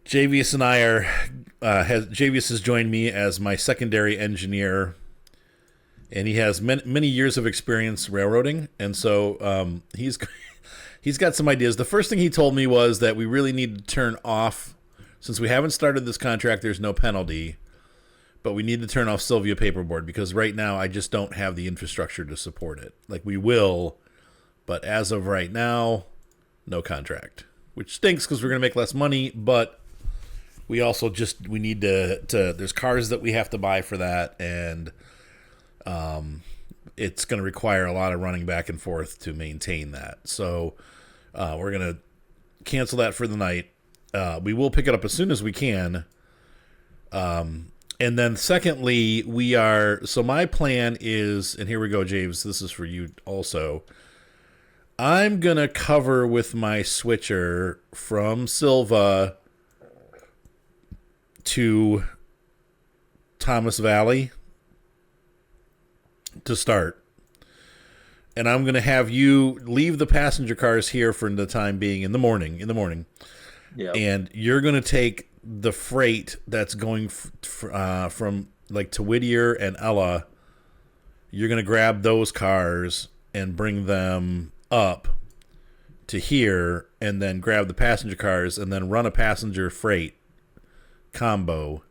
Javious and I are. Javious has joined me as my secondary engineer, and he has many years of experience railroading, and so he's got some ideas. The first thing he told me was that we really need to turn off, since we haven't started this contract. There's no penalty, but we need to turn off Sylvia Paperboard because right now I just don't have the infrastructure to support it. Like we will, but as of right now, no contract, which stinks because we're going to make less money, but we also we need to there's cars that we have to buy for that, and it's going to require a lot of running back and forth to maintain that. So we're going to cancel that for the night. We will pick it up as soon as we can. And then secondly, so my plan is, and here we go, James, this is for you also. I'm going to cover with my switcher from Silva to Thomas Valley to start. And I'm going to have you leave the passenger cars here for the time being in the morning. Yep. And you're going to take the freight that's going from like to Whittier and Ella. You're going to grab those cars and bring them up to here, and then grab the passenger cars and then run a passenger freight combo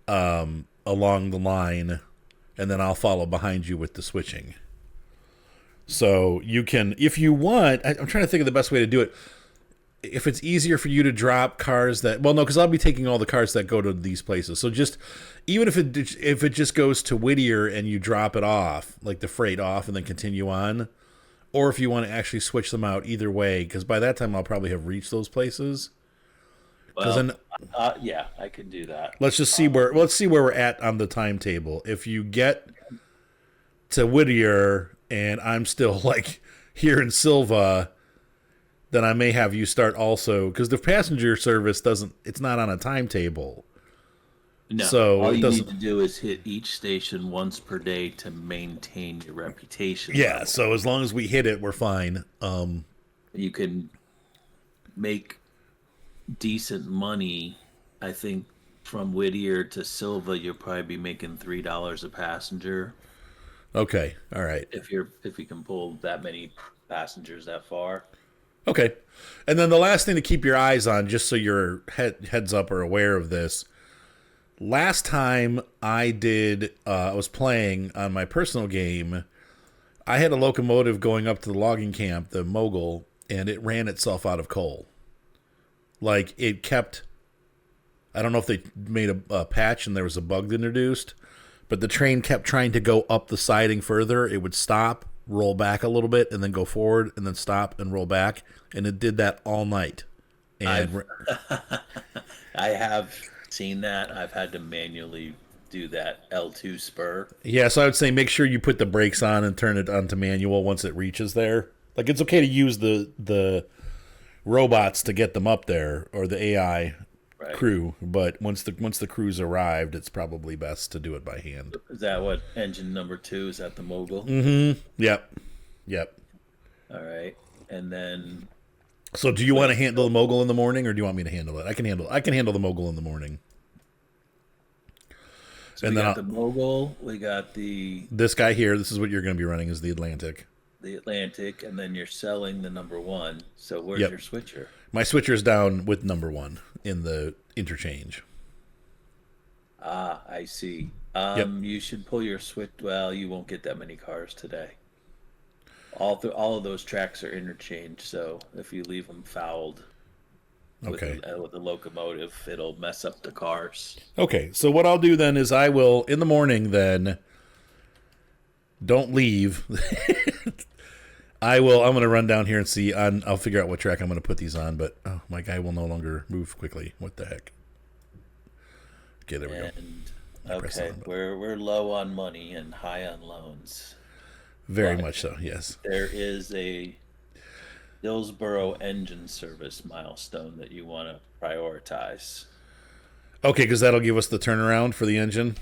along the line, and then I'll follow behind you with the switching. So you can, if you want, I'm trying to think of the best way to do it. If it's easier for you to drop cars that, well, no, because I'll be taking all the cars that go to these places. So just, even if it just goes to Whittier and you drop it off, like the freight off, and then continue on, or if you want to actually switch them out, either way, because by that time I'll probably have reached those places. Well, yeah, I could do that. Let's see where we're at on the timetable. If you get to Whittier and I'm still like here in Silva, then I may have you start also, because the passenger service it's not on a timetable. No, so all you need to do is hit each station once per day to maintain your reputation. Yeah, level. So as long as we hit it, we're fine. You can make decent money. I think from Whittier to Silva, you'll probably be making $3 a passenger. Okay, all right. If you can pull that many passengers that far. Okay, and then the last thing to keep your eyes on, just so your heads up or aware of this. Last time I was playing on my personal game, I had a locomotive going up to the logging camp, the Mogul, and it ran itself out of coal. Like, it kept, I don't know if they made a patch and there was a bug introduced, but the train kept trying to go up the siding further. It would stop, roll back a little bit, and then go forward, and then stop and roll back, and it did that all night. And I have seen that. I've had to manually do that L2 spur. Yeah, so I would say make sure you put the brakes on and turn it onto manual once it reaches there. Like, it's okay to use the robots to get them up there, or the AI crew, but once the crew's arrived, it's probably best to do it by hand. Is that what engine number 2 is? That the Mogul? Mm-hmm. Yep. All right, and then. So, do you want to handle the Mogul in the morning, or do you want me to handle it? I can handle the Mogul in the morning. So and we got the Mogul. We got this guy here. This is what you're going to be running, is the Atlantic. The Atlantic, and then you're selling the number 1. So where's your switcher? My switcher's down with number 1 in the interchange. Ah, I see. You should pull your switch. Well, you won't get that many cars today. All of those tracks are interchanged, so if you leave them fouled with the locomotive, it'll mess up the cars. Okay, so what I'll do then is I will, in the morning then, don't leave. I'm going to run down here and see. I'll figure out what track I'm going to put these on, but my guy will no longer move quickly. What the heck? Okay, there we go. Okay, we're low on money and high on loans. Very much so, yes. There is a Dillsboro engine service milestone that you want to prioritize. Okay, because that'll give us the turnaround for the engine.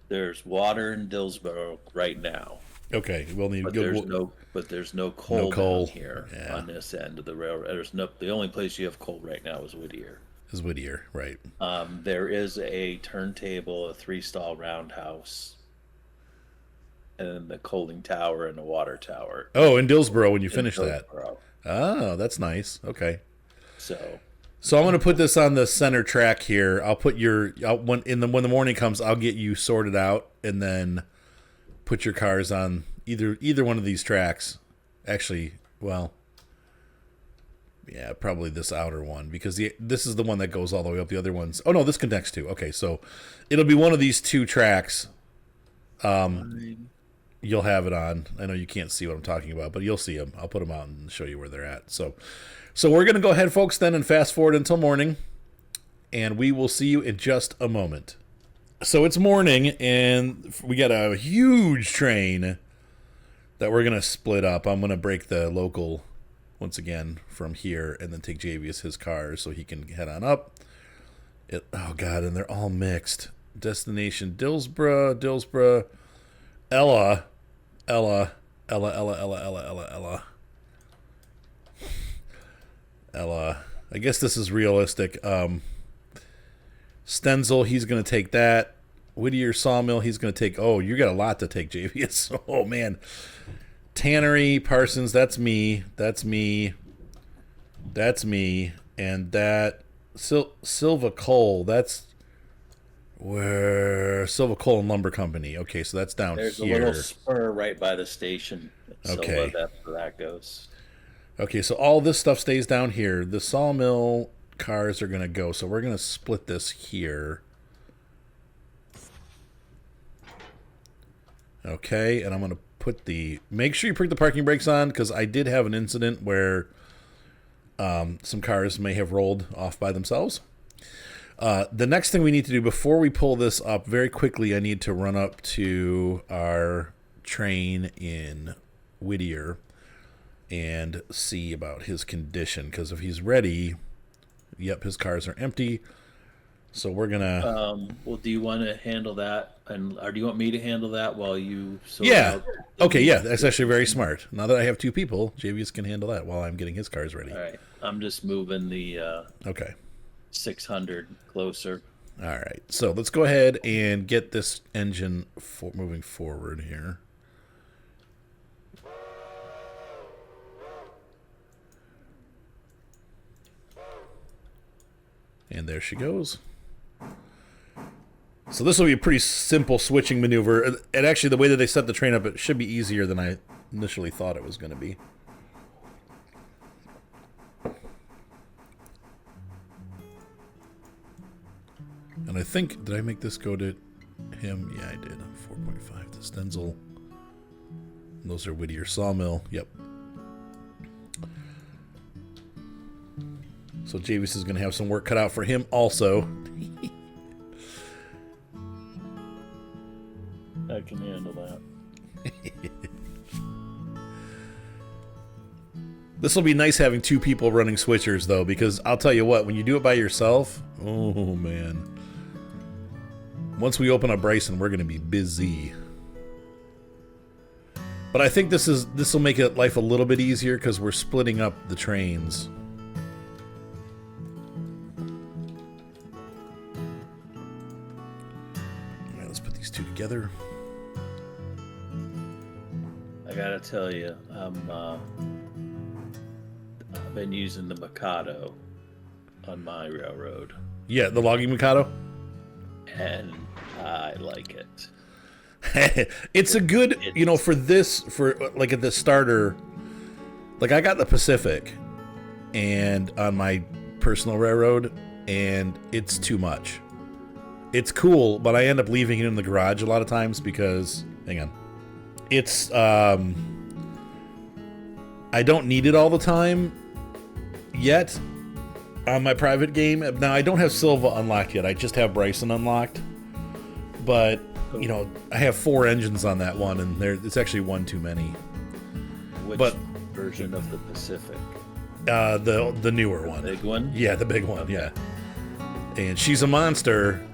There's water in Dillsboro right now. Okay, we'll need. But there's no coal, down here on this end of the railroad. The only place you have coal right now is Whittier. Is Whittier, right? There is a turntable, a 3-stall roundhouse, and then the cooling tower and the water tower Oh, in Dillsboro when you in finish that. Hillsboro. Oh, that's nice. Okay. So So I'm going to put this on the center track here. I'll put when the morning comes, I'll get you sorted out and then put your cars on either one of these tracks. Actually, well, yeah, probably this outer one because this is the one that goes all the way up. The other ones, oh no, this connects to. Okay, so it'll be one of these two tracks. You'll have it on. I know you can't see what I'm talking about, but you'll see them. I'll put them out and show you where they're at. So we're going to go ahead, folks, then, and fast forward until morning, and we will see you in just a moment. So it's morning, and we got a huge train that we're going to split up. I'm going to break the local once again from here and then take Javious his car so he can head on up. Oh, God, and they're all mixed. Destination Dillsboro, Ella. Ella. I guess this is realistic. Stenzel, he's going to take that. Whittier Sawmill, he's going to take... Oh, you got a lot to take, Javious. Oh, man. Tannery, Parsons, that's me. That's me. And that... Silva Coal, that's... Where Silva Coal and Lumber Company. Okay, so that's down there's here. a little spur right by the station. Okay. So that's where that goes. Okay, so all this stuff stays down here. The sawmill cars are going to go, so we're going to split this here. Okay, and I'm going to put make sure you put the parking brakes on, because I did have an incident where some cars may have rolled off by themselves. The next thing we need to do before we pull this up, very quickly, I need to run up to our train in Whittier and see about his condition, because if he's ready, yep, his cars are empty. So we're gonna. Well, do you want to handle that, or do you want me to handle that while you? Yeah. Okay. Yeah, that's actually very smart. Now that I have two people, Javious can handle that while I'm getting his cars ready. All right. I'm just moving the. Okay. 600 closer. All right. So let's go ahead and get this engine moving forward here. And there she goes. So this will be a pretty simple switching maneuver. And actually, the way that they set the train up, it should be easier than I initially thought it was going to be. And I think, did I make this go to him? Yeah, I did. 4.5 to Stenzel. And those are Whittier Sawmill. Yep. So Javious is going to have some work cut out for him also. I can handle that. This will be nice having two people running switchers, though, because I'll tell you what, when you do it by yourself, oh, man. Once we open up Bryson, we're going to be busy. But I think this will make life a little bit easier because we're splitting up the trains. All right, let's put these two together. I gotta tell you, I've been using the Mikado on my railroad. Yeah, the logging Mikado. And I like it. It's a good, for like at the starter, like I got the Pacific and on my personal railroad, and it's too much. It's cool, but I end up leaving it in the garage a lot of times because, hang on, it's, I don't need it all the time yet on my private game. Now, I don't have Silva unlocked yet. I just have Bryson unlocked. But, I have 4 engines on that one, and it's actually one too many. Which version of the Pacific? The newer one. The big one? Yeah, the big one, okay. Yeah. And she's a monster.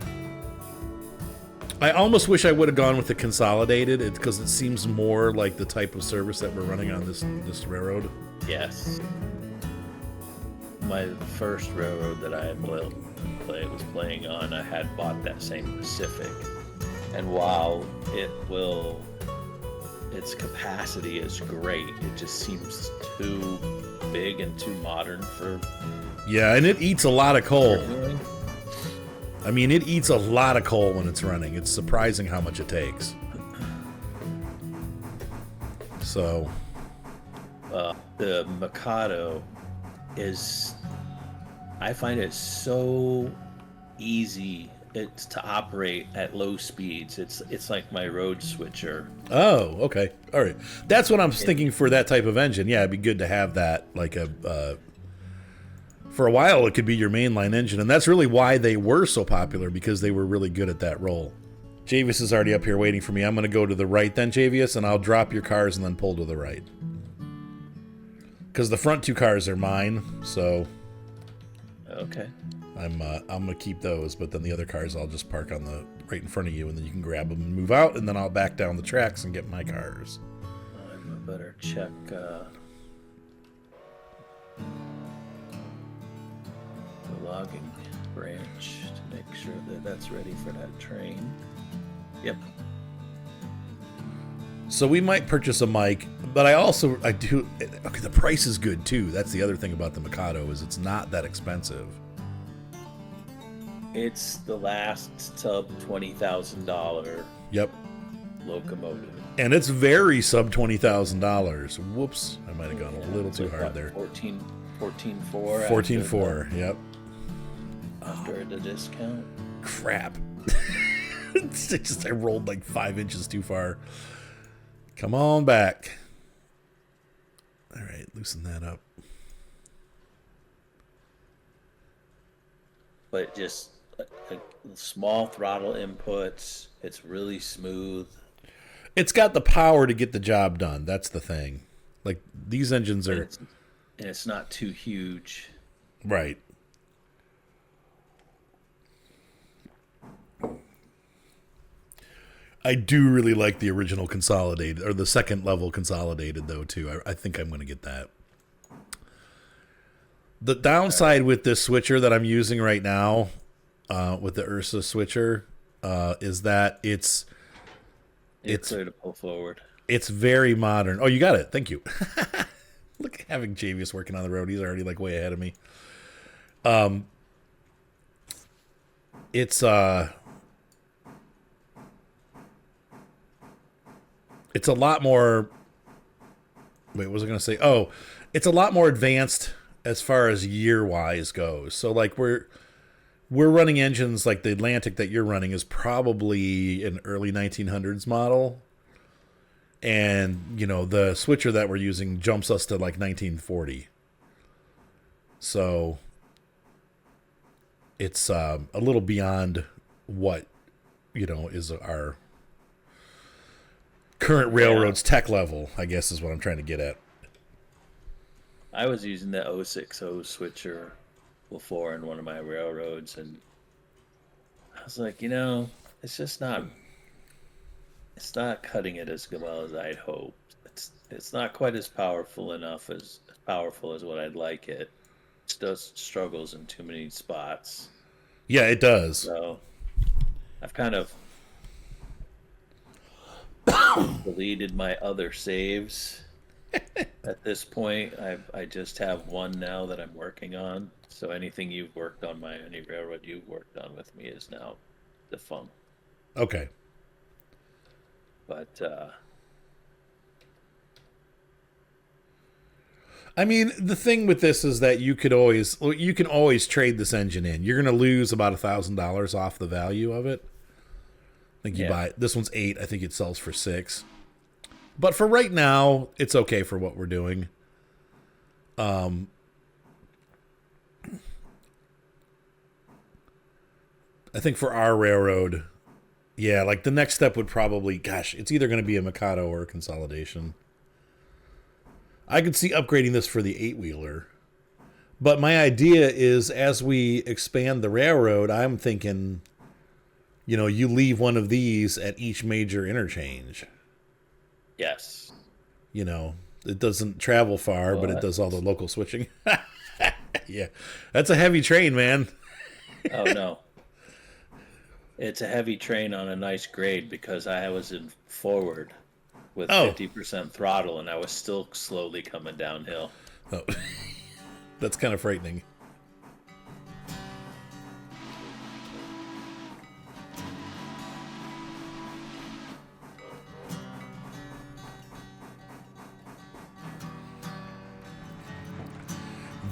I almost wish I would have gone with the consolidated, because it seems more like the type of service that we're running on this railroad. Yes. my first railroad that I was playing on, I had bought that same Pacific, and while its capacity is great, it just seems too big and too modern for. Yeah, and it eats a lot of coal. I mean, it eats a lot of coal when it's running. It's surprising how much it takes. So, the Mikado I find it so easy. It's to operate at low speeds. It's like my road switcher. oh, okay, all right. That's what I'm thinking for that type of engine. Yeah, it'd be good to have that. Like for a while, it could be your mainline engine, and that's really why they were so popular, because they were really good at that role. Javious is already up here waiting for me. I'm going to go to the right then, Javious, and I'll drop your cars and then pull to the right. Because the front two cars are mine, so Okay. I'm going to keep those, but then the other cars I'll just park on the right in front of you, and then you can grab them and move out, and then I'll back down the tracks and get my cars. I better check the logging branch to make sure that that's ready for that train. Yep. So we might purchase a mic, but I do. Okay, the price is good too. That's the other thing about the Mikado, is it's not that expensive. It's the last sub $20,000 Yep, locomotive. and it's very sub $20,000. Whoops, I might have gone a little too hard there. 14.4. 14.4. Yep. After the discount. Crap. I rolled like 5 inches too far. Come on back. All right, loosen that up. But just small throttle inputs. It's really smooth. It's got the power to get the job done. That's the thing. Like, these engines are... And it's not too huge. Right. I do really like the original consolidated, or the second level consolidated, though, too. I think I'm going to get that. The downside with this switcher that I'm using right now, with the Ursa switcher, is that it's clear to pull forward. It's very modern. Oh, you got it. Thank you. Look, having Javious working on the road, he's already like way ahead of me. It's a lot more. Wait, what was I going to say? Oh, it's a lot more advanced as far as year wise goes. So like we're running engines like the Atlantic that you're running is probably an early 1900s model. And, you know, the switcher that we're using jumps us to like 1940. So it's a little beyond what, you know, is our current railroad's tech level, I guess is what I'm trying to get at. I was using the 060 switcher before in one of my railroads, and I was like, you know, it's just not. It's not cutting it as well as I'd hoped. It's not quite as powerful as what I'd like it. It does struggles in too many spots. Yeah, it does. So I've kind of deleted my other saves. At this point, I just have one now that I'm working on. So anything you've worked on, any railroad you've worked on with me is now defunct. Okay. But I mean, the thing with this is that you can always trade this engine in. You're going to lose about $1,000 off the value of it. I think you buy this one's 8. I think it sells for 6. But for right now, it's okay for what we're doing. I think for our railroad, yeah, like the next step would probably, gosh, it's either going to be a Mikado or a consolidation. I could see upgrading this for the 8-wheeler. But my idea is, as we expand the railroad, I'm thinking, you know, you leave one of these at each major interchange. yes. You know, it doesn't travel far, but it does all the local switching. Yeah, that's a heavy train, man. Oh no, it's a heavy train on a nice grade because I was in forward with Oh, 50% throttle and I was still slowly coming downhill. oh. That's kind of frightening.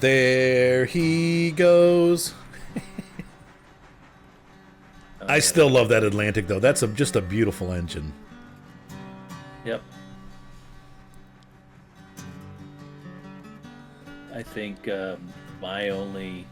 There he goes. I still love that Atlantic, though. That's just a beautiful engine. Yep. I think my only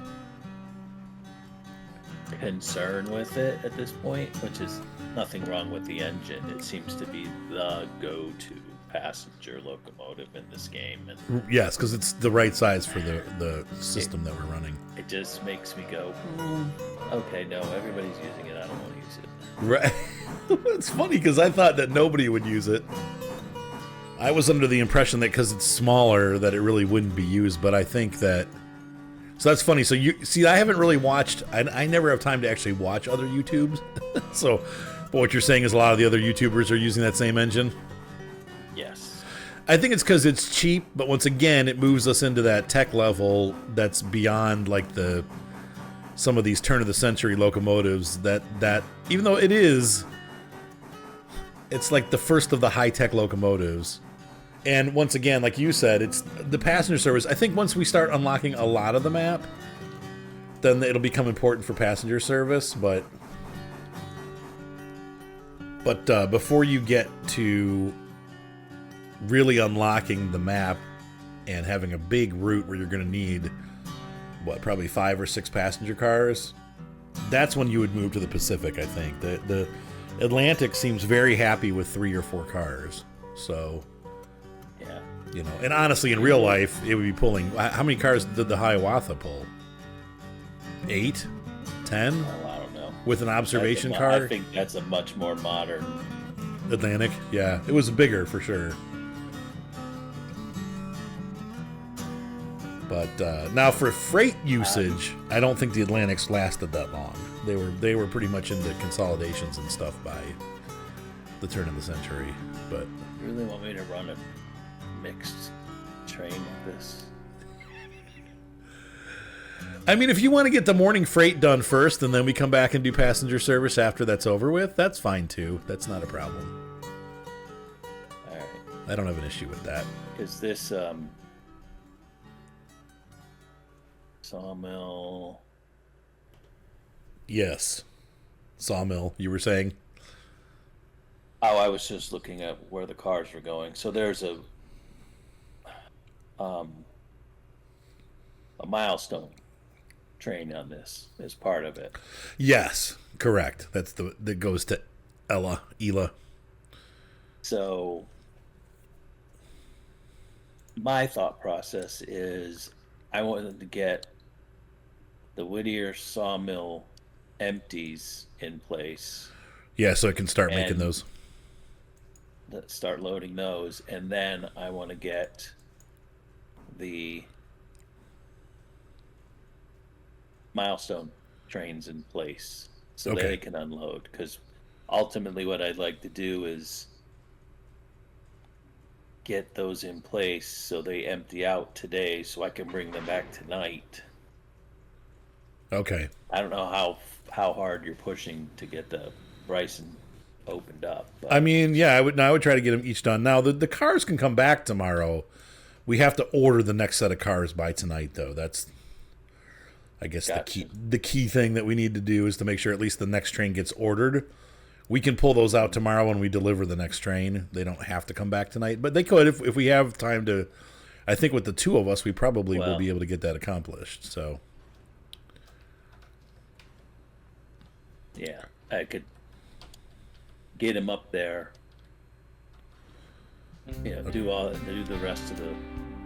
concern with it at this point, which is nothing wrong with the engine, it seems to be the go-to passenger locomotive in this game, and Yes, because it's the right size for the system that we're running. it just makes me go, okay, no, everybody's using it, I don't want to use it. Right. It's funny because I thought that nobody would use it. I was under the impression that because it's smaller that it really wouldn't be used, but I think that... So that's funny. So you see, I haven't really watched... I never have time to actually watch other YouTubes. So but what you're saying is a lot of the other YouTubers are using that same engine? Yes. I think it's because it's cheap, but once again, it moves us into that tech level that's beyond like some of these turn-of-the-century locomotives that even though it's like the first of the high-tech locomotives. And once again, like you said, it's the passenger service. I think once we start unlocking a lot of the map, then it'll become important for passenger service. But before you get to really unlocking the map and having a big route where you're going to need, probably 5 or 6 passenger cars, that's when you would move to the Pacific, I think. The Atlantic seems very happy with 3 or 4 cars. So... Yeah. And honestly, in real life, it would be pulling... How many cars did the Hiawatha pull? 8? 10? Well, I don't know. With an observation car? I think that's a much more modern... Atlantic? Yeah. It was bigger, for sure. But now for freight usage, I don't think the Atlantics lasted that long. They were pretty much into consolidations and stuff by the turn of the century. But You really want me to run a mixed train like this? I mean, if you want to get the morning freight done first and then we come back and do passenger service after that's over with, that's fine too. That's not a problem. All right. I don't have an issue with that. Is this sawmill? Yes. Sawmill, you were saying? Oh, I was just looking at where the cars were going. So there's a milestone train on this as part of it. Yes, correct. That goes to Ela. So my thought process is I wanted to get the Whittier sawmill empties in place. Yeah, so it can start making those. Start loading those, and then I want to get the milestone trains in place so Okay. they can unload. Because ultimately, what I'd like to do is get those in place so they empty out today, so I can bring them back tonight. Okay. I don't know how hard you're pushing to get the Bryson opened up. But I mean, yeah, I would try to get them each done. Now, the cars can come back tomorrow. We have to order the next set of cars by tonight, though. That's, I guess, Gotcha. the key thing that we need to do is to make sure at least the next train gets ordered. We can pull those out tomorrow when we deliver the next train. They don't have to come back tonight, but they could if we have time to. I think with the two of us, we probably will be able to get that accomplished. So, yeah, I could get him up there. Do the rest of the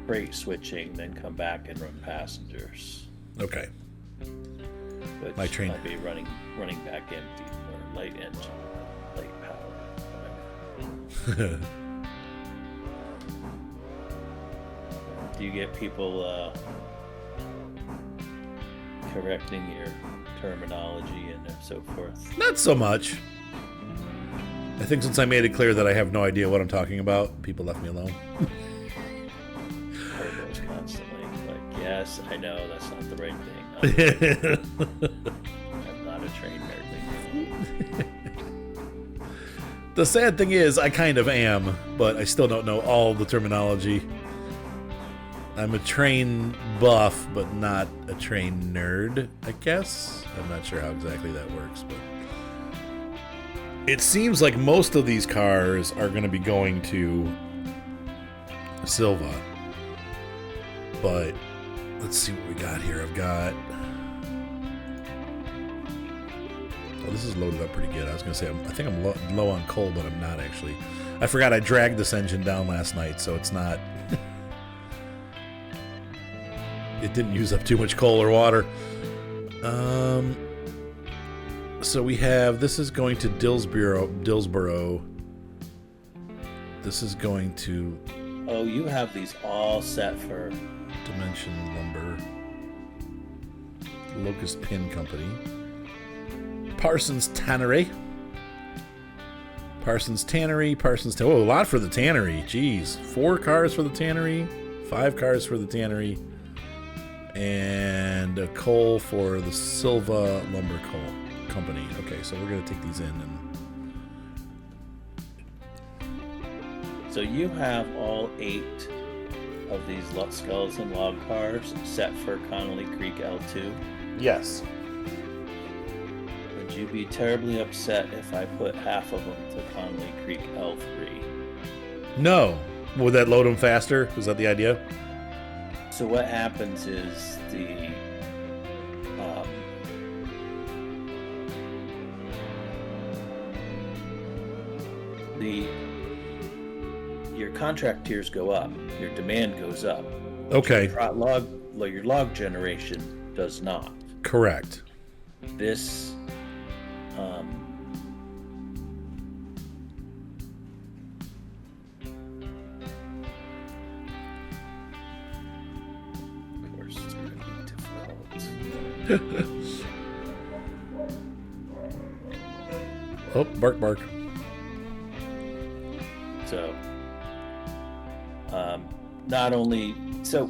freight switching, then come back and run passengers. okay. Which My train- might be running back empty or light engine, light power, whatever. Do you get people correcting your terminology and so forth? Not so much. I think since I made it clear that I have no idea what I'm talking about, people left me alone. Turbo's constantly like, yes, I know that's not the right thing. I'm not a trained nerd. The sad thing is, I kind of am, but I still don't know all the terminology. I'm a train buff, but not a train nerd, I guess. I'm not sure how exactly that works, but it seems like most of these cars are going to be going to Silva. But let's see what we got here. I've got... Oh, this is loaded up pretty good. I was going to say, I think I'm low on coal, but I'm not actually. I forgot I dragged this engine down last night, so it's not... It didn't use up too much coal or water. So we have... This is going to Dillsboro. This is going to... Oh, you have these all set for... Dimension Lumber. Locust Pin Company. Parsons Tannery. Oh, a lot for the tannery. Jeez. 4 cars for the tannery. 5 cars for the tannery. And a coal for the Silva Lumber Coal Company. Okay, so we're going to take these in. So you have all 8 of these skeleton log cars set for Connolly Creek L2? Yes. Would you be terribly upset if I put half of them to Connolly Creek L3? No. Would that load them faster? Was that the idea? So what happens is your contract tiers go up, your demand goes up. Okay. Your log generation does not. Correct. This of course it's going to be difficult. Oh, bark. So not only, so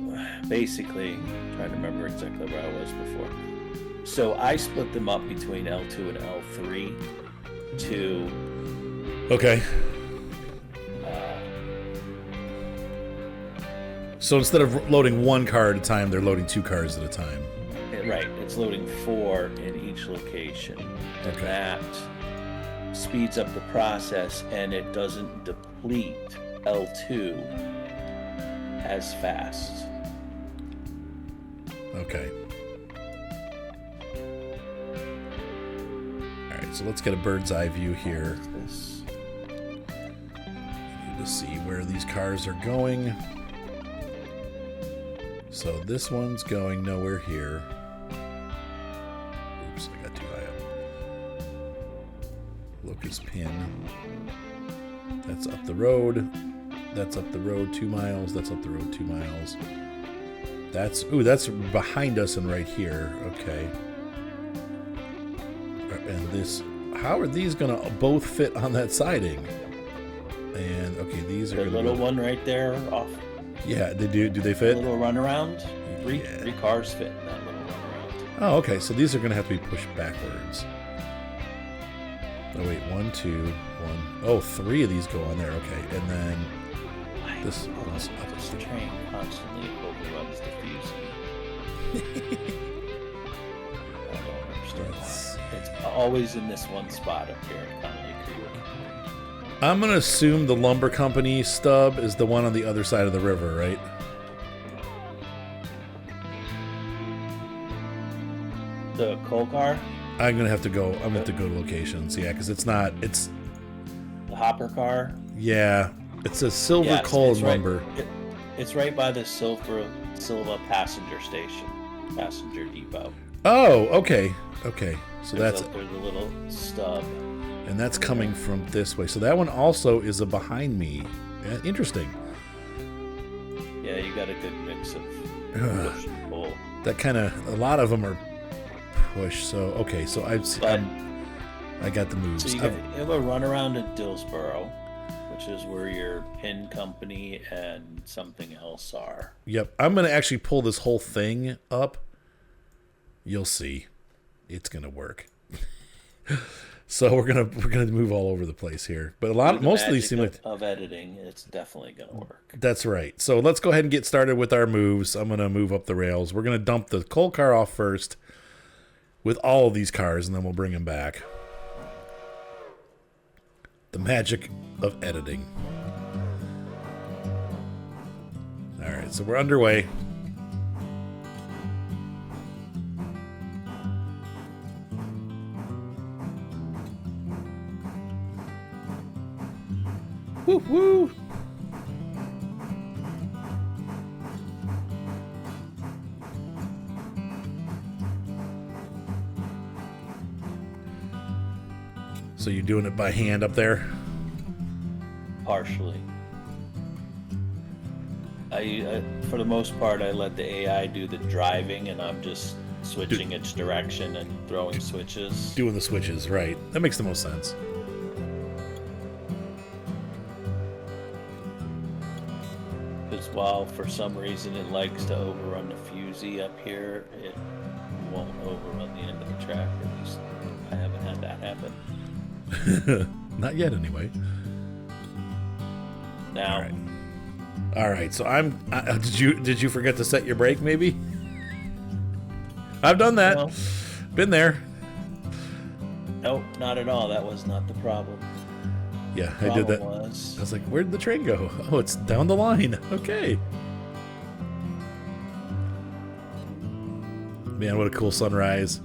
basically, I'm trying to remember exactly where I was before. So I split them up between L2 and L3 to... Okay. So instead of loading 1 car at a time, they're loading 2 cars at a time. Right, it's loading 4 in each location. And Okay. that speeds up the process, and it doesn't deplete L2 as fast. Okay. Alright, so let's get a bird's eye view here. This. Need to see where these cars are going. So this one's going nowhere here. Oops, I got too high up. Locust Pin. That's up the road. That's up the road 2 miles. That's up the road 2 miles. That's behind us and right here. Okay. And this, how are these gonna both fit on that siding? And okay, these are The gonna little go, one right there off. yeah, they do they fit? Little runaround. Three Yeah. cars fit in that little runaround. Oh, okay, so these are gonna have to be pushed backwards. Oh wait, 1, 2, 1. Oh, 3 of these go on there. Okay, and then this one's up. This train constantly overruns the fuse. I don't understand why. It's always in this one spot up here in Connolly Creek. I'm gonna assume the lumber company stub is the one on the other side of the river, right? The coal car? I'm gonna have to go. I'm gonna have to go to locations, yeah, because it's not. It's The hopper car? yeah. It's a silver Yeah, coal it's lumber. It's right by the Silva passenger station, passenger depot. Oh, okay, okay. So There's a little stub. and that's coming from this way. So that one also is a behind me. Yeah, interesting. Yeah, you got a good mix of push and pull. That kind of, a lot of them are push. So okay, so But I got the moves. so you have a run around at Dillsboro, which is where your pin company and something else are. Yep, I'm gonna actually pull this whole thing up. You'll see, it's gonna work. So we're gonna move all over the place here, but most of these seem like of editing. It's definitely gonna work. That's right. So let's go ahead and get started with our moves. I'm gonna move up the rails. We're gonna dump the coal car off first with all of these cars, and then we'll bring them back. The magic of editing. All right, so we're underway. Woo woo! So you're doing it by hand up there? Partially. I for the most part, I let the AI do the driving, and I'm just switching its direction and throwing switches. Doing the switches, right. That makes the most sense. Because while for some reason it likes to overrun the fusee up here, it won't overrun the end of the track. At least I haven't had that happen. Not yet, anyway. Now. All right. So did you forget to set your brake? Maybe. I've done that. No. Been there. Nope, not at all. That was not the problem. Yeah, I did that. I was like, where'd the train go? Oh, it's down the line. Okay. Man, what a cool sunrise.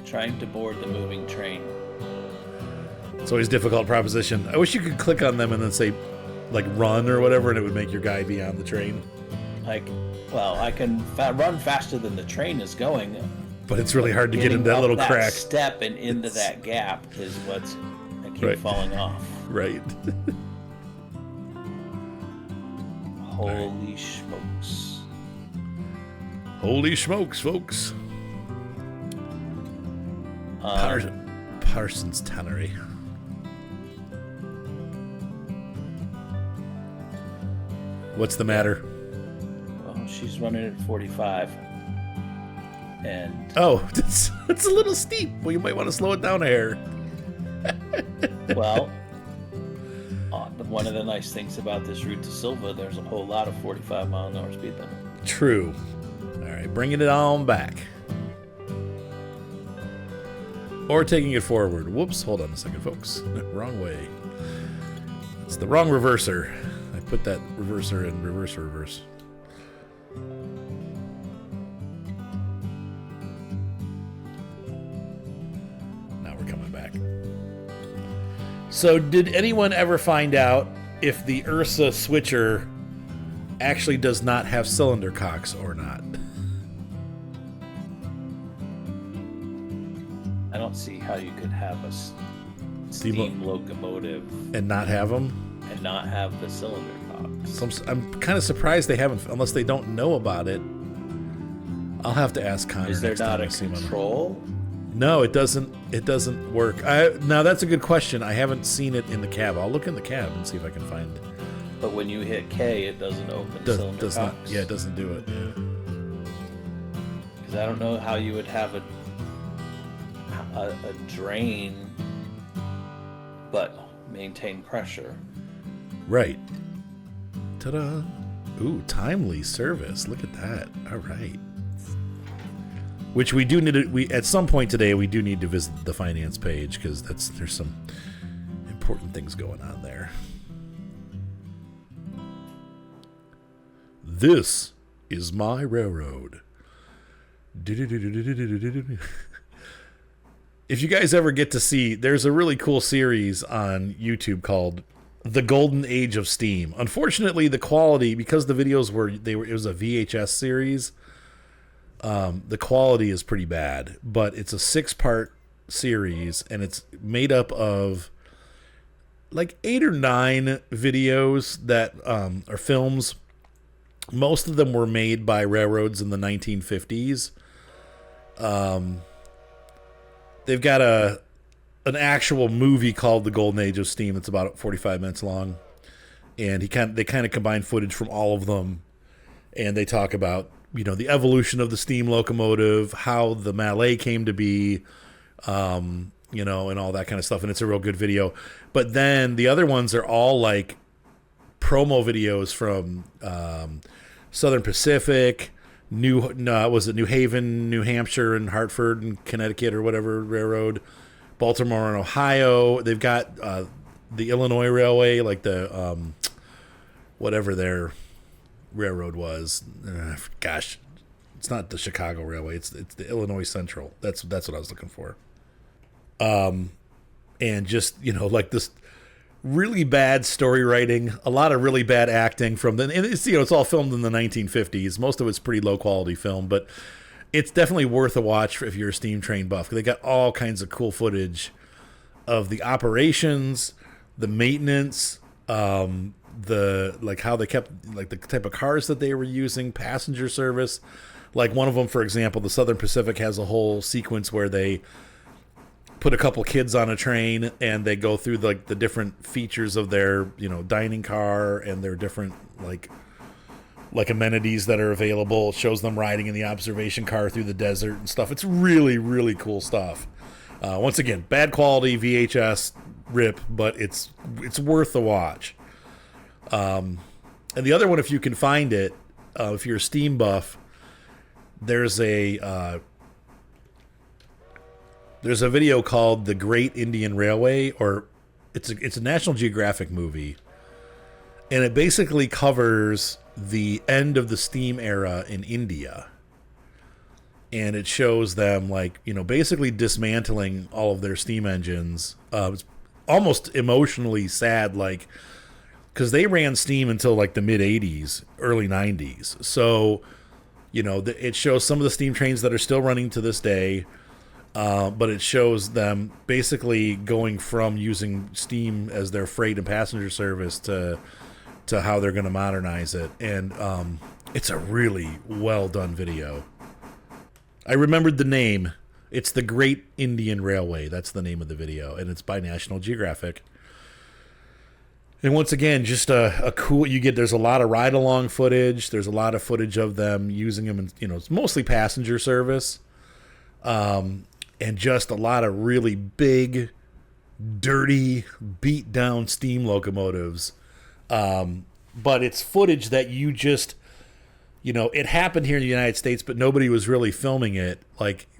Trying to board the moving train. It's always a difficult proposition. I wish you could click on them and then say, like, run or whatever, and it would make your guy be on the train. Well, I can run faster than the train is going. But it's really hard to get into that little crack. Step and into that gap is what's I keep falling off. Right. Holy smokes. Holy smokes, folks. Parsons Tannery. What's the matter? Well, she's running at 45. And it's a little steep. Well, you might want to slow it down a hair. Well, one of the nice things about this route to Silva, there's a whole lot of 45-mile-an-hour speed limit. True. All right, bringing it on back. Or taking it forward. Whoops, hold on a second, folks. Wrong way. It's the wrong reverser. I put that reverser in reverse. Now we're coming back. So did anyone ever find out if the Ursa switcher actually does not have cylinder cocks or not? I don't see how you could have a steam locomotive and not have them, and not have the cylinder cocks. So I'm kind of surprised they haven't, unless they don't know about it. I'll have to ask Connor. Is there not a control? No, it doesn't. It doesn't work. Now that's a good question. I haven't seen it in the cab. I'll look in the cab and see if I can find it. But when you hit K, it doesn't open cylinder cocks. Not, yeah, it doesn't do it. Yeah. Because I don't know how you would have a drain but maintain pressure. Right. Ta-da. Ooh, timely service. Look at that. All right. Which we do need to, at some point today, we do need to visit the finance page because there's some important things going on there. This is my railroad. If you guys ever get to see, there's a really cool series on YouTube called The Golden Age of Steam. Unfortunately, the quality, because the videos it was a VHS series, the quality is pretty bad, but it's a 6-part series and it's made up of like 8 or 9 videos that are films Most of them were made by railroads in the 1950s. They've got an actual movie called The Golden Age of Steam. It's about 45 minutes long, and they kind of combine footage from all of them, and they talk about the evolution of the steam locomotive, how the Mallet came to be, and all that kind of stuff. And it's a real good video. But then the other ones are all like promo videos from Southern Pacific, New Haven, New Hampshire, and Hartford and Connecticut or whatever railroad, Baltimore and Ohio. They've got the Illinois Railway, like the whatever their railroad was. Gosh, it's not the Chicago Railway. It's the Illinois Central. That's what I was looking for. And just like this really bad story writing, a lot of really bad acting from and it's all filmed in the 1950s. Most of it's pretty low quality film, but it's definitely worth a watch if you're a steam train buff. They got all kinds of cool footage of the operations, the maintenance, the like how they kept like the type of cars that they were using, passenger service. Like one of them, for example, the Southern Pacific has a whole sequence where they put a couple kids on a train and they go through the different features of their dining car and their different like amenities that are available. It shows them riding in the observation car through the desert and stuff. It's really, really cool stuff. Once again, bad quality VHS rip, but it's worth the watch. And the other one, if you can find it, if you're a steam buff, there's a video called The Great Indian Railway, or it's a National Geographic movie, and it basically covers the end of the steam era in India. And it shows them basically dismantling all of their steam engines. It's almost emotionally sad, because they ran steam until the mid 80s, early 90s. So, it shows some of the steam trains that are still running to this day. But it shows them basically going from using steam as their freight and passenger service to how they're going to modernize it. And it's a really well done video. I remembered the name. It's The Great Indian Railway. That's the name of the video, and it's by National Geographic. And once again, just a cool. There's a lot of ride along footage. There's a lot of footage of them using them, and it's mostly passenger service. And just a lot of really big, dirty, beat down steam locomotives. But it's footage that you just, it happened here in the United States, but nobody was really filming it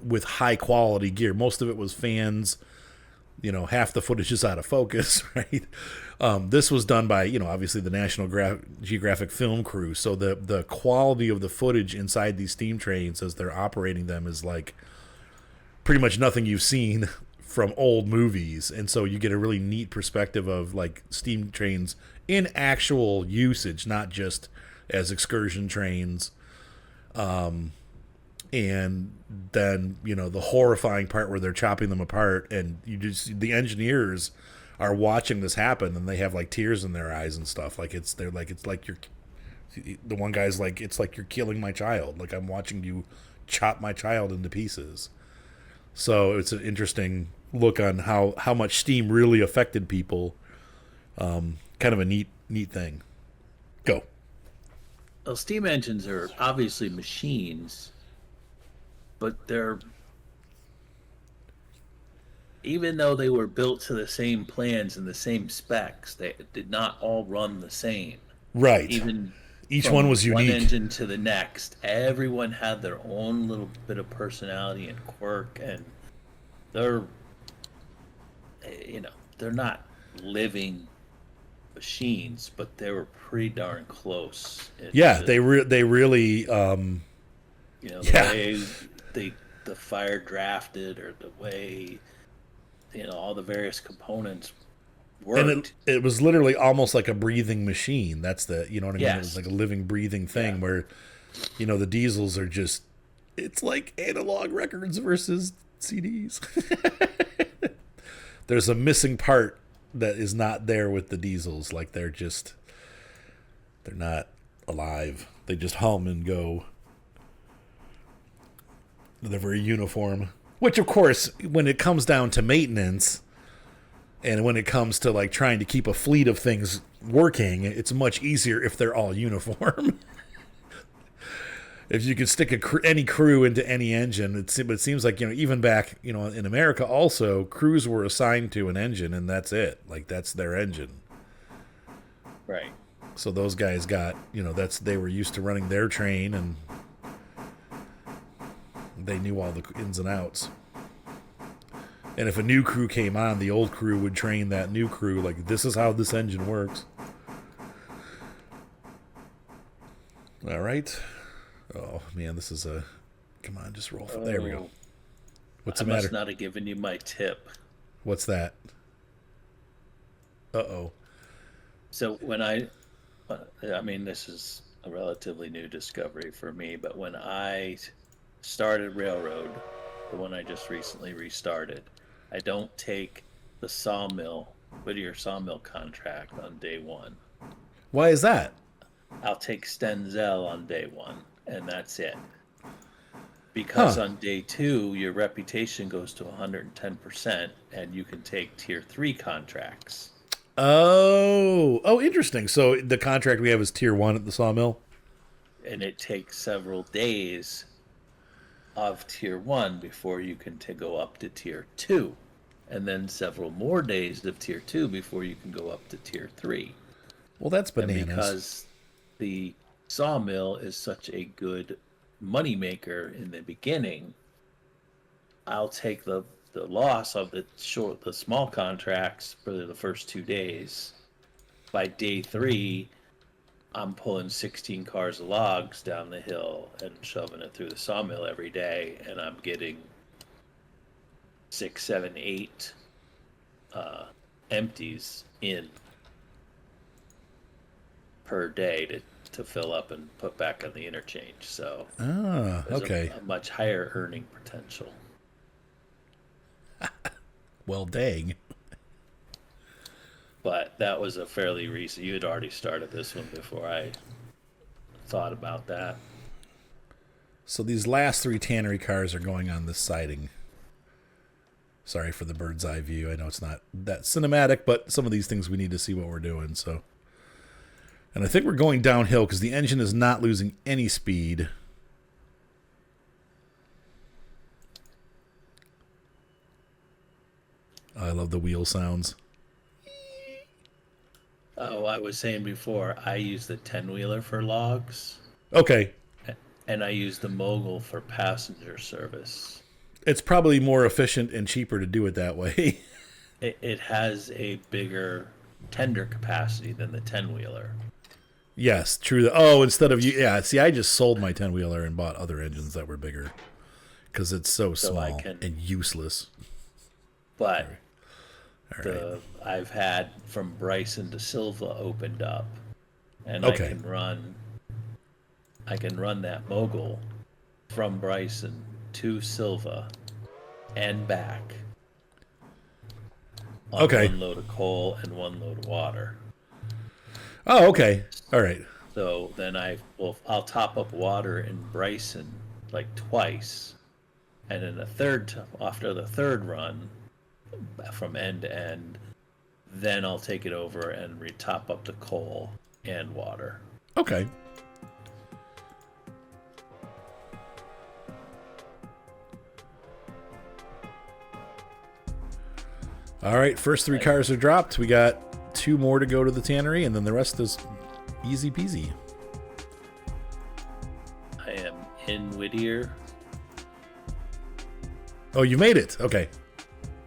with high quality gear. Most of it was fans. Half the footage is out of focus, right? This was done by, obviously the National Geographic film crew. So the quality of the footage inside these steam trains as they're operating them is pretty much nothing you've seen from old movies. And so you get a really neat perspective of steam trains in actual usage, not just as excursion trains. And then, the horrifying part where they're chopping them apart, and the engineers are watching this happen, and they have tears in their eyes and stuff. The one guy's it's like you're killing my child. I'm watching you chop my child into pieces. So it's an interesting look on how much steam really affected people. Kind of a neat thing. Go. Well, steam engines are obviously machines, but even though they were built to the same plans and the same specs, they did not all run the same. Right. Even each one was unique. One engine to the next, everyone had their own little bit of personality and quirk, and they're not living machines, but they were pretty darn close. They really way the fire drafted, or the way all the various components worked. And it was literally almost like a breathing machine. That's what I mean? Yes. It was like a living, breathing thing where, the diesels are just, it's like analog records versus CDs. There's a missing part that is not there with the diesels. They're not alive. They just hum and go. They're very uniform. Which, of course, when it comes down to maintenance, and when it comes to like trying to keep a fleet of things working, it's much easier if they're all uniform. If you could stick any crew into any engine, it seems like, even back, in America also, crews were assigned to an engine and that's it. Like, that's their engine. Right. So those guys got, they were used to running their train and they knew all the ins and outs. And if a new crew came on, the old crew would train that new crew, like, this is how this engine works. All right. Oh, man, this is a... Come on, just roll. There we go. What's the matter? I must not have given you my tip. What's that? Uh-oh. So when this is a relatively new discovery for me, but when I started Railroad, the one I just recently restarted, I don't take the Whittier sawmill contract on day one. Why is that? I'll take Stenzel on day one, and that's it. Because on day two, your reputation goes to 110%, and you can take tier 3 contracts. Oh, interesting. So the contract we have is tier 1 at the sawmill? And it takes several days of tier 1 before you can go up to tier 2. And then several more days of tier 2 before you can go up to tier 3. Well, that's bananas. And because the sawmill is such a good moneymaker in the beginning, I'll take the loss of the small contracts for the first 2 days. By day 3, I'm pulling 16 cars of logs down the hill and shoving it through the sawmill every day, and I'm getting 6, 7, 8 empties in per day to fill up and put back on the interchange. So there's a much higher earning potential. Well, dang. But that was a fairly recent. You had already started this one before I thought about that. So these last 3 tannery cars are going on this siding. Sorry for the bird's eye view. I know it's not that cinematic, but some of these things we need to see what we're doing. So, and I think we're going downhill because the engine is not losing any speed. I love the wheel sounds. Oh, I was saying before, I use the 10-wheeler for logs. Okay. And I use the Mogul for passenger service. It's probably more efficient and cheaper to do it that way. It has a bigger tender capacity than the 10-wheeler. Yes, true. Oh, instead of see, I just sold my 10-wheeler and bought other engines that were bigger because it's so small and useless. But I've had from Bryson to Silva opened up, and I can run that Mogul from Bryson to Silva and back on one load of coal and one load of water. Oh, okay. All right. So then I'll top up water in Bryson like twice, and then after the third run from end to end, then I'll take it over and top up the coal and water. Okay. All right, first 3 cars are dropped. We got 2 more to go to the tannery, and then the rest is easy peasy. I am in Whittier. Oh, you made it. Okay.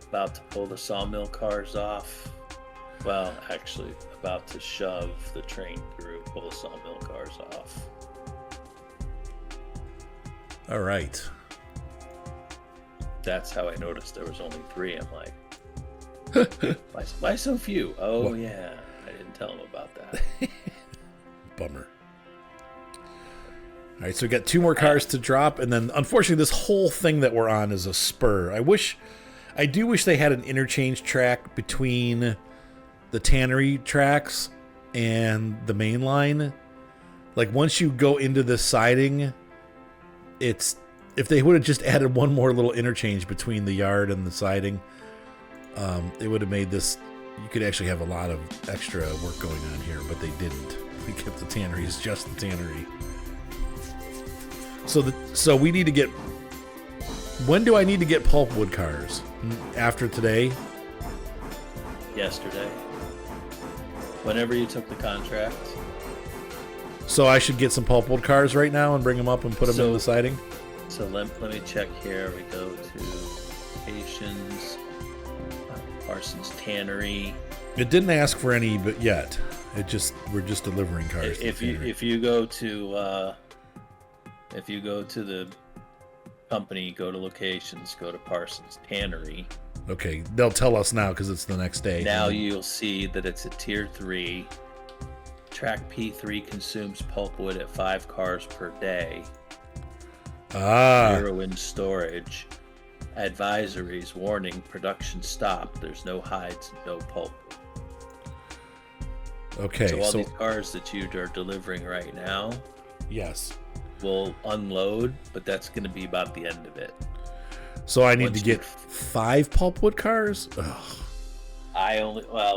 About to pull the sawmill cars off. Well, actually, about to shove the train through, pull the sawmill cars off. All right. That's how I noticed there was only 3. I'm like, why so few? Oh, what? Yeah. I didn't tell him about that. Bummer. All right, so we got 2 more cars to drop, and then unfortunately this whole thing that we're on is a spur. I do wish they had an interchange track between the tannery tracks and the main line. Like once you go into the siding, it's if they would have just added one more little interchange between the yard and the siding, it would have made this. You could actually have a lot of extra work going on here, but they didn't. They kept the tannery as just the tannery. So we need to get. When do I need to get pulpwood cars? After today? Yesterday. Whenever you took the contract. So I should get some pulpwood cars right now and bring them up and put them in the siding? So let me check here. We go to locations, Parsons Tannery. It didn't ask for any, but yet we're just delivering cars. If you go to the company, go to locations, go to Parsons Tannery. Okay, they'll tell us now because it's the next day. Now you'll see that it's a tier 3. Track P3 consumes pulpwood at 5 cars per day. 0 in storage. Advisories, warning, production stopped. There's no hides, no pulp. Okay, so these cars that you are delivering right now, yes, will unload, but that's going to be about the end of it. So I need to get 5 pulpwood cars? Ugh.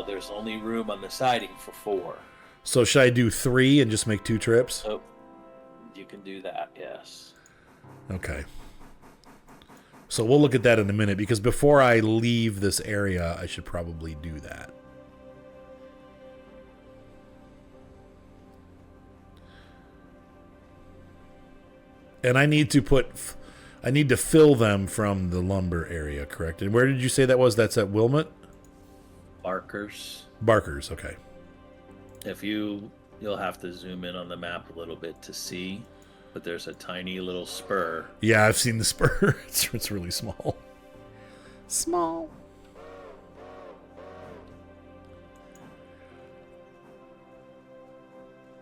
There's only room on the siding for 4. So should I do 3 and just make 2 trips? Oh, you can do that, yes. Okay. So we'll look at that in a minute, because before I leave this area, I should probably do that. And I need to fill them from the lumber area, correct? And where did you say that was? That's at Wilmot? Barker's, okay. You'll have to zoom in on the map a little bit to see, but there's a tiny little spur. Yeah, I've seen the spur. It's really small. Small.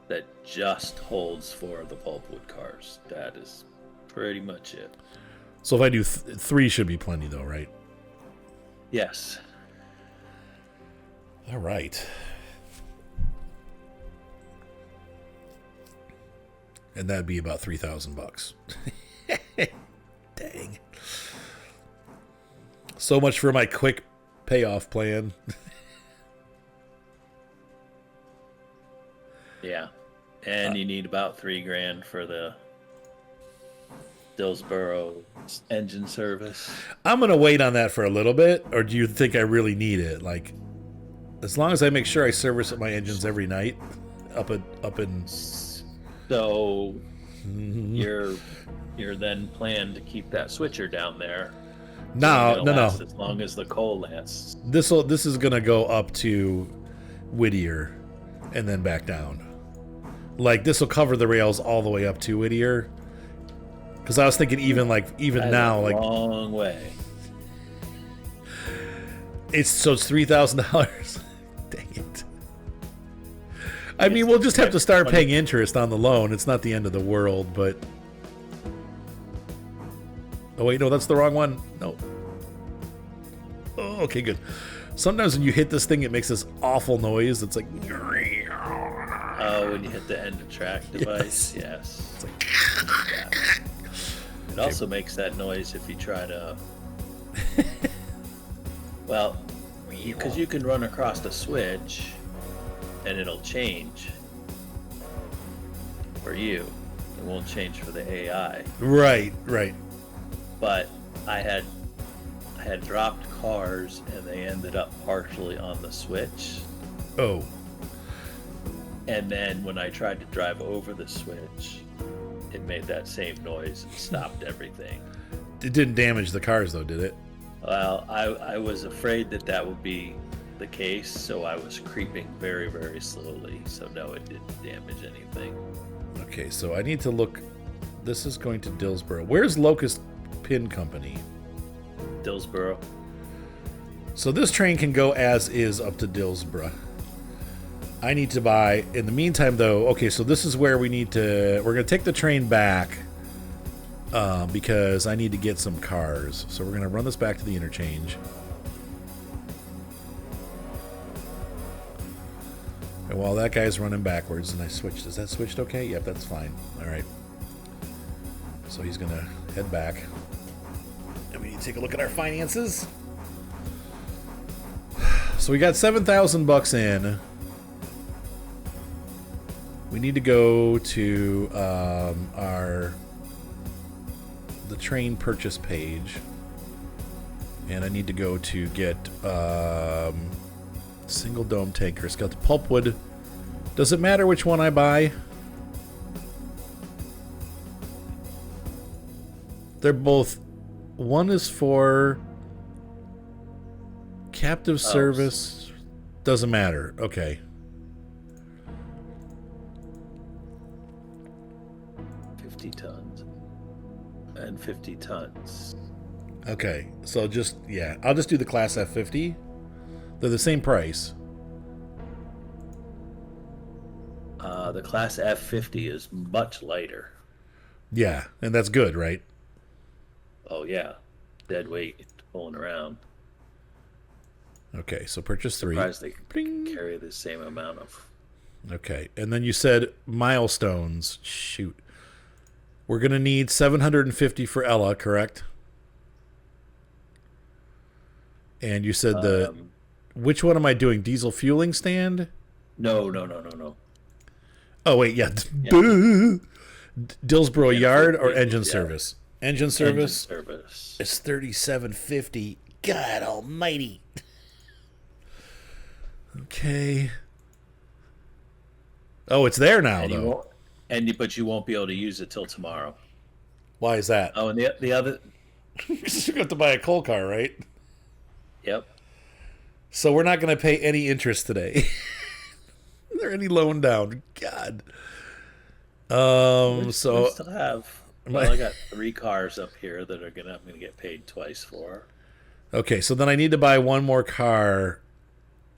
That just holds 4 of the pulpwood cars. That is pretty much it. So if I do 3 should be plenty though, right? Yes. All right. And that'd be about $3,000. Dang. So much for my quick payoff plan. Yeah. And you need about $3,000 for the Dillsboro engine service. I'm going to wait on that for a little bit, or do you think I really need it? Like, as long as I make sure I service my engines every night up in... So you're then planned to keep that switcher down there. No. As long as the coal lasts. This is going to go up to Whittier and then back down. Like, this will cover the rails all the way up to Whittier. Because I was thinking even now, like, long way. It's $3,000. Dang it. I mean, we'll just have to start paying interest on the loan. It's not the end of the world, but... Oh, wait, no, that's the wrong one. No. Oh, okay, good. Sometimes when you hit this thing, it makes this awful noise. It's like... Oh, when you hit the end of track device? Yes. It's like... Yeah. It also makes that noise if you try to... Well, because you can run across the switch... and it'll change for you. It won't change for the AI. Right. But I had dropped cars and they ended up partially on the switch. Oh. And then when I tried to drive over the switch, it made that same noise and stopped everything. It didn't damage the cars though, did it? Well, I was afraid that would be the case, so I was creeping very, very slowly. So no, it didn't damage anything. Okay, so I need to look. This is going to Dillsboro. Where's Locust Pin Company? Dillsboro. So this train can go as is up to Dillsboro. I need to buy. In the meantime, though, okay, so this is where we need to. We're going to take the train back because I need to get some cars. So we're going to run this back to the interchange. while that guy's running backwards, and I switched. Is that switched okay? Yep, that's fine. All right. So he's going to head back. And we need to take a look at our finances. So we got $7,000 in. We need to go to the train purchase page, and I need to go to get single dome tanker. It's got the pulpwood. Does it matter which one I buy? They're both. One is for captive service. Doesn't matter. Okay. 50 tons and 50 tons. Okay, so just, yeah, I'll just do the Class F50. They're the same price. The Class F50 is much lighter. Yeah, and that's good, right? Oh, yeah. Dead weight pulling around. Okay, so purchase 3. Surprised they can carry the same amount of... Okay, and then you said milestones. Shoot. We're going to need 750 for Ella, correct? And you said which one am I doing? Diesel fueling stand? No. Oh, wait, yeah. Dillsboro Yard or engine service? Engine service is $37.50. God almighty. Okay. Oh, it's there now, though. But you won't be able to use it till tomorrow. Why is that? Oh, and the other... You have to buy a coal car, right? Yep. So we're not going to pay any interest today. Is there any loan down? God. We still have... Well, I got 3 cars up here that I'm gonna get paid twice for. Okay, so then I need to buy one more car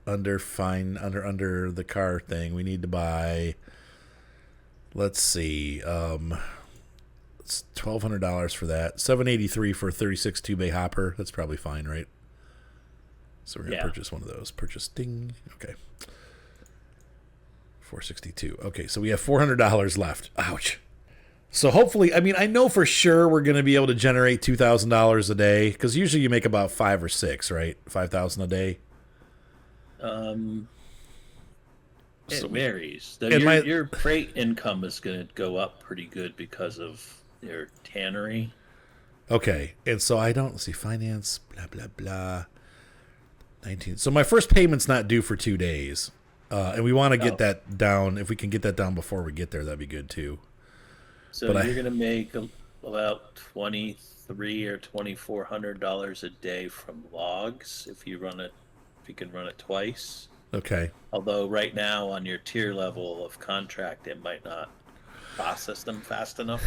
under the car thing. We need to buy, let's see, it's $1,200 for that. $783 for a 36 2-bay hopper. That's probably fine, right? So we're gonna purchase one of those. Purchase ding. Okay. $462. Okay, so we have $400 left. Ouch. So hopefully, I mean, I know for sure we're going to be able to generate $2,000 a day, because usually you make about 5 or 6, right? 5,000 a day. It varies. Your freight income is going to go up pretty good because of your tannery. Okay, and so I don't see finance, blah blah blah. 19. So my first payment's not due for 2 days, and we want to get that down. If we can get that down before we get there, that'd be good too. So you're going to make about $2,300 or $2,400 a day from logs if you can run it twice. Okay. Although right now on your tier level of contract, it might not process them fast enough.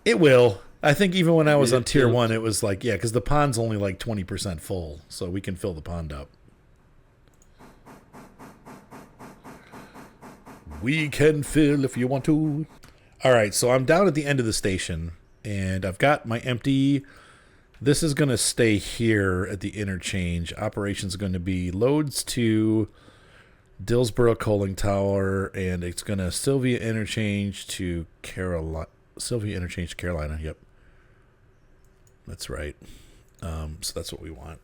It will. I think even when I was on tier 1, it was like, yeah, because the pond's only like 20% full, so we can fill the pond up. We can fill if you want to. All right, so I'm down at the end of the station, and I've got my empty. This is going to stay here at the interchange. Operations are going to be loads to Dillsboro Coaling Tower, and it's going to Sylvia Interchange to Carolina. Sylvia Interchange to Carolina, yep. That's right. So that's what we want.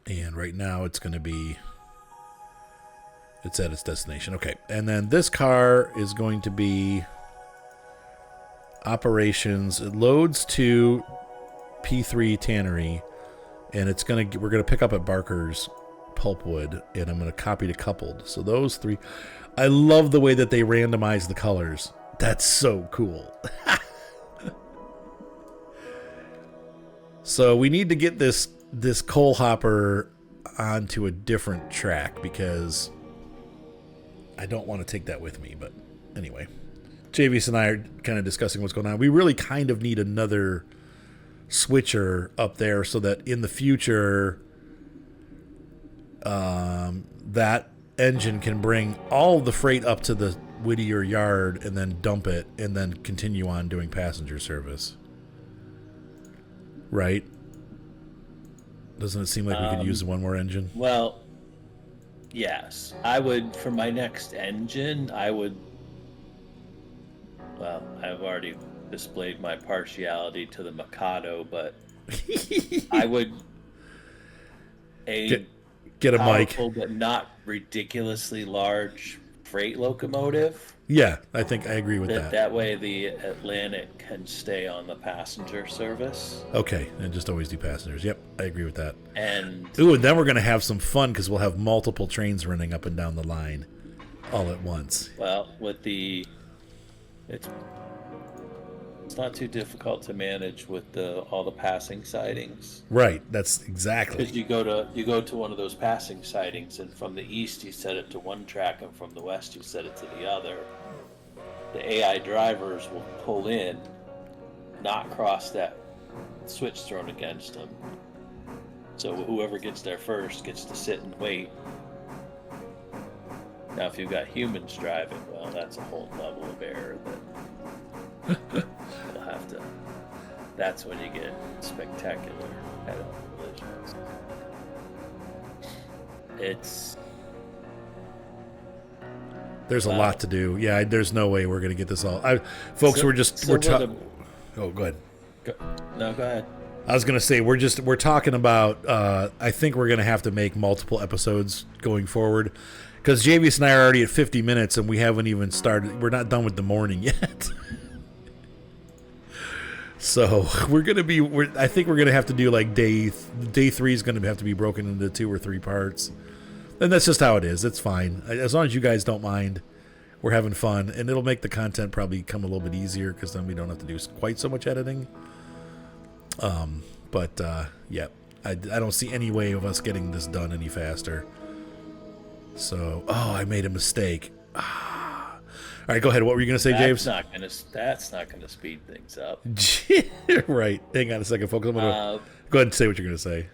And right now it's going to be... It's at its destination. Okay. And then this car is going to be operations. It loads to P3 Tannery, and we're going to pick up at Barker's Pulpwood, and I'm going to copy to coupled. So those 3. I love the way that they randomize the colors. That's so cool. So we need to get this coal hopper onto a different track, because I don't want to take that with me, but anyway. Javious and I are kind of discussing what's going on. We really kind of need another switcher up there so that in the future, that engine can bring all the freight up to the Whittier yard and then dump it and then continue on doing passenger service. Right? Doesn't it seem like we could use one more engine? Well, Yes, I would, for my next engine, I would, well, I've already displayed my partiality to the Mikado, but I would a Get get a mic. powerful but not ridiculously large freight locomotive. Yeah, I think I agree with that. That way the Atlantic can stay on the passenger service. Okay, and just always do passengers. Yep, I agree with that. And Ooh, and then we're gonna have some fun because we'll have multiple trains running up and down the line, all at once. well, with the it's not too difficult to manage with all the passing sidings. Right. That's exactly. Because you go to one of those passing sidings, and from the east you set it to one track, and from the west you set it to the other. The AI drivers will pull in, not cross that switch thrown against them. So whoever gets there first gets to sit and wait. Now, if you've got humans driving, well, that's a whole level of error that you'll have to. That's when you get spectacular head-on collisions. There's a lot to do. Yeah, there's no way we're gonna get this all. Folks, we're talking. Oh, go ahead. No, go ahead. I was gonna say we're talking about. I think we're gonna have to make multiple episodes going forward because Javious and I are already at 50 minutes and we haven't even started. We're not done with the morning yet. So we're gonna be. I think we're gonna have to do like day 3 is gonna have to be broken into 2 or 3 parts. And that's just how it is. It's fine. As long as you guys don't mind, we're having fun. And it'll make the content probably come a little bit easier because then we don't have to do quite so much editing. Yeah, I don't see any way of us getting this done any faster. So, I made a mistake. All right, go ahead. What were you going to say, James? That's not gonna speed things up. Right. Hang on a second, folks. I'm gonna go ahead and say what you're going to say.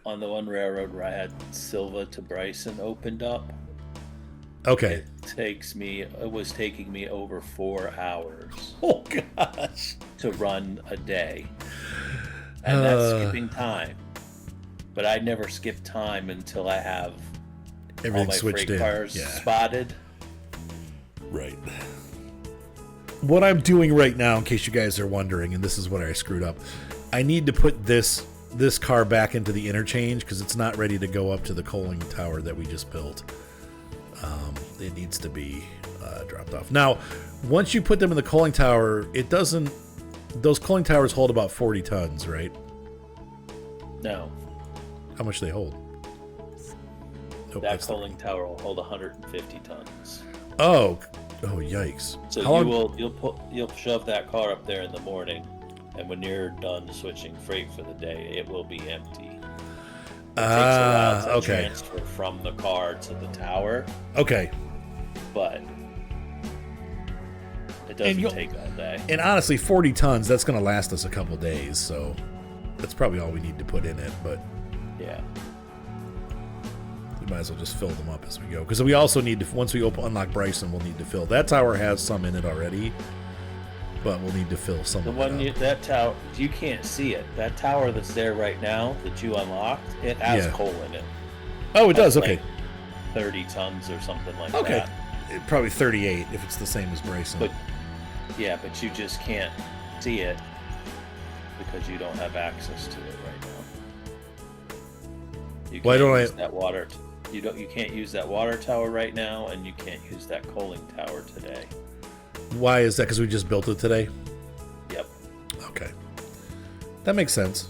On the one railroad where I had Silva to Bryson opened up. Okay. It was taking me over 4 hours. Oh gosh. To run a day. And that's skipping time. But I never skip time until I have everything all my switched freight cars spotted. Right. What I'm doing right now, in case you guys are wondering, and this is what I screwed up, I need to put this car back into the interchange because it's not ready to go up to the coaling tower that we just built. It needs to be dropped off. Now, once you put them in the coaling tower, those coaling towers hold about 40 tons, right? No. How much do they hold? Nope, that coaling tower will hold 150 tons. Oh, yikes! So you'll shove that car up there in the morning, and when you're done switching freight for the day, it will be empty. It takes a while to transfer from the car to the tower. Okay. But it doesn't take all day. And honestly, 40 tons, that's going to last us a couple days, so that's probably all we need to put in it, but yeah. We might as well just fill them up as we go. Because we also need to, once we unlock Bryson, we'll need to fill. That tower has some in it already, but we'll need to fill some of it. That tower, you can't see it. That tower that's there right now that you unlocked, it has coal in it. Oh, it does? Okay. Like 30 tons or something like that. Okay. Probably 38 if it's the same as Bryson. But you just can't see it because you don't have access to it right now. Why don't I? That water. You can't use that water tower right now, and you can't use that coaling tower today. Why is that? Because we just built it today? Yep. Okay. That makes sense.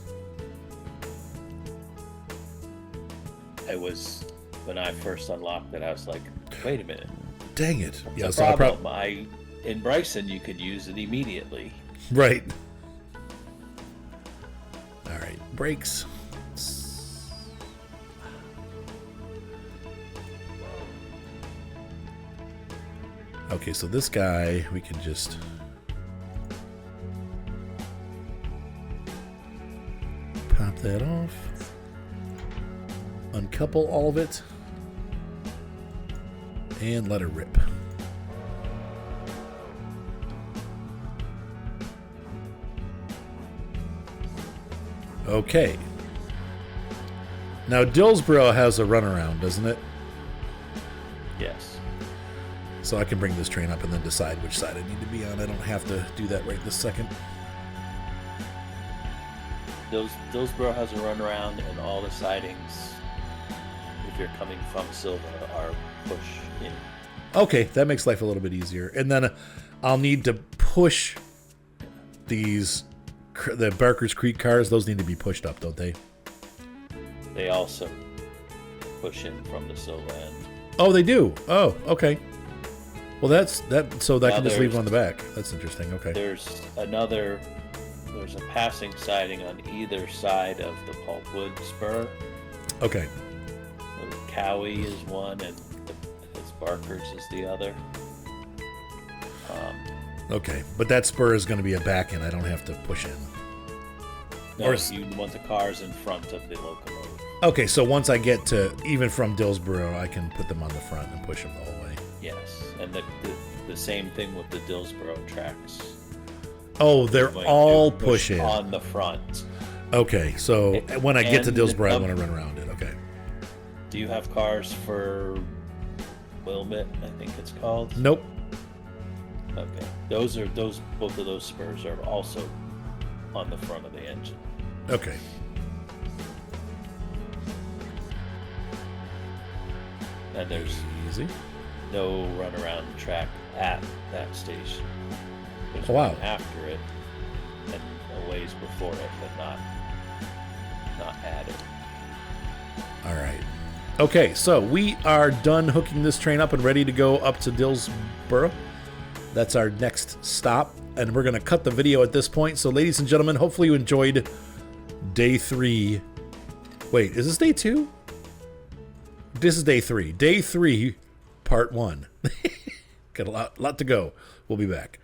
When I first unlocked it, I was like, wait a minute. Dang it. Yeah, the problem. In Bryson, you could use it immediately. Right. All right. Brakes. Okay, so this guy, we can just pop that off, uncouple all of it, and let her rip. Okay. Now, Dillsboro has a runaround, doesn't it? Yes. So I can bring this train up and then decide which side I need to be on. I don't have to do that right this second. Dillsboro has a runaround, and all the sidings, if you're coming from Silva, are push in. Okay, that makes life a little bit easier. And then I'll need to push the Barker's Creek cars. Those need to be pushed up, don't they? They also push in from the Silva end. Oh, they do. Oh, okay. Well, that's that. So I Now can just leave them on the back. That's interesting. Okay. There's a passing siding on either side of the Pulpwood spur. Okay. Cowie is one, and Barker's is the other. Okay, but that spur is going to be a back end. I don't have to push in. No, you want the cars in front of the locomotive. Okay, so once I get to, even from Dillsboro, I can put them on the front and push them the whole way. Yes, and the same thing with the Dillsboro tracks. Oh, they're all push in. On the front. Okay, so when I get to Dillsboro, I want to run around it. Okay. Do you have cars for Wilmette, I think it's called? Nope. Okay. Both of those spurs are also on the front of the engine. Okay. And there's easy. No runaround track at that station. There's one after it and a ways before it, but not at it. All right. Okay, so we are done hooking this train up and ready to go up to Dillsboro. That's our next stop, and we're going to cut the video at this point. So, ladies and gentlemen, hopefully you enjoyed day 3. Wait, is this day 2? This is day 3. Day 3, part 1. Got a lot to go. We'll be back.